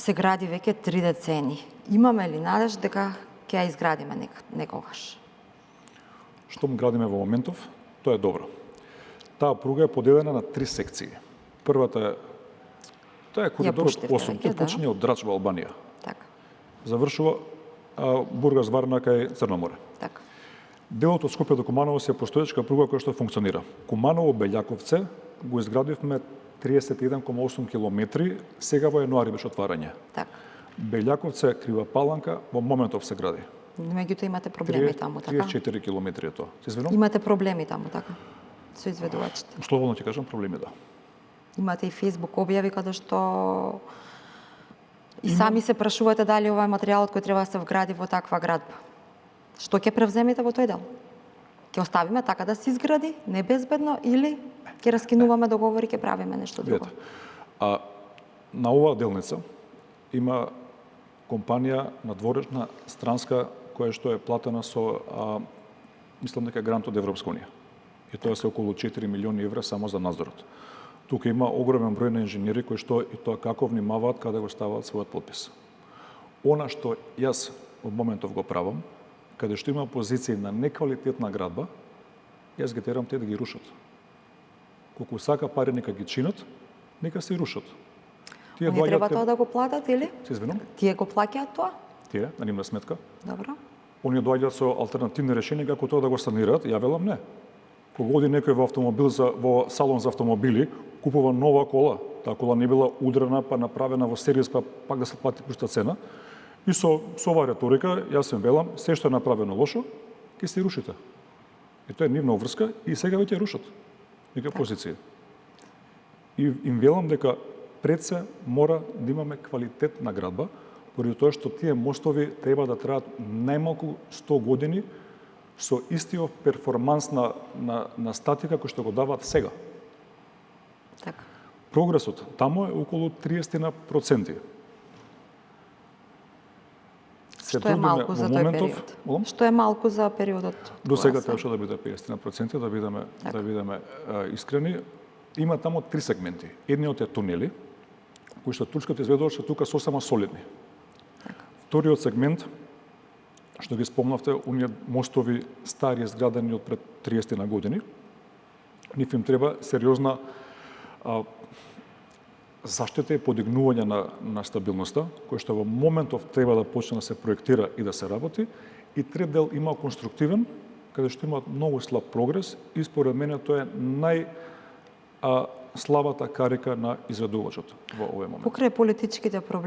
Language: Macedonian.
се гради веќе 3 децени. Имаме ли надеж дека ќе ја изградиме некогаш? Штом градиме во моментов, тоа е добро. Таа пруга е поделена на 3 секции. Првата е, тоа е коридорот 8, тој почине од Драч во Албанија. Така. Завршува Бургас Варна кај Црно море. Така. Делот од Скопје до Куманово се постоечка пруга која што функционира. Куманово Белјаковце го изградивме 31,8 километри, сега во јануари беше отварање. Така. Белјаковце Крива Паланка во моментов се гради. Меѓутоа имате проблеми таму, така? 34 километри е тоа. Се извинувам? Имате проблеми таму, така? Со изведувачите. Слободно ќе кажам, проблеми да. Имате и Facebook објави каде што и сами се прашувате дали ова е материјалот кој треба да се вгради во таква градба. Што ќе превземете во тој дел? Ќе оставиме така да се изгради, небезбедно, или ќе раскинуваме договори, ќе правиме нешто друго? На оваа делница има компанија надворешна, странска, која што е платена со, мислам дека грант од Европска унија. И тоа се околу 4 милиони евра само за надзорот. Тука има огромен број на инженери кои што и тоа како внимаваат каде го ставаат својот подпис. Она што јас во моментов го правам, каде што има позиции на неквалитетна градба, јас ги терам те да ги рушат. Колку сака пари нека ги чинат, нека се рушат. Оние треба тоа да го платат или? Се извинувам? Тие го плаќаат тоа? Тие, на нивна сметка. Добро. Оние доаѓаат со алтернативни решенија како тоа да го санираат, ја велам не. Кога оди некој во автомобил во салон за автомобили, купува нова кола, таа кола не била удрена па направена во сервис па пак да се плати пуста цена. И со оваа реторика јас им велам, се што е направено лошо, ќе се рушите. И тоа е нивна врска и сега веќе рушат. Нека позиција. И им велам дека пред се мора да имаме квалитетна градба, поради тоа што тие мостови треба да траат најмалку 100 години со истиот перформанс на статика кој што го даваат сега. Така. Прогресот таму е околу 30%. Што е малку за тој период? Што е малку за периодот? До сега требаше да биде 50%, да бидеме искрени. Има таму 3 сегменти. Едниот е тунели, кои што турските изведувачи тука сосема солидни. Вториот сегмент, што ги спомнавте, оние мостови стари изградени од пред 30 на години, нив им треба сериозна заштита и подигнување на стабилноста, кој што во моментов треба да почне да се проектира и да се работи, и трет дел има конструктивен, каде што има многу слаб прогрес и според мене тоа е слабата карика на изведувачот во овој момент. Покрај политичките проблеми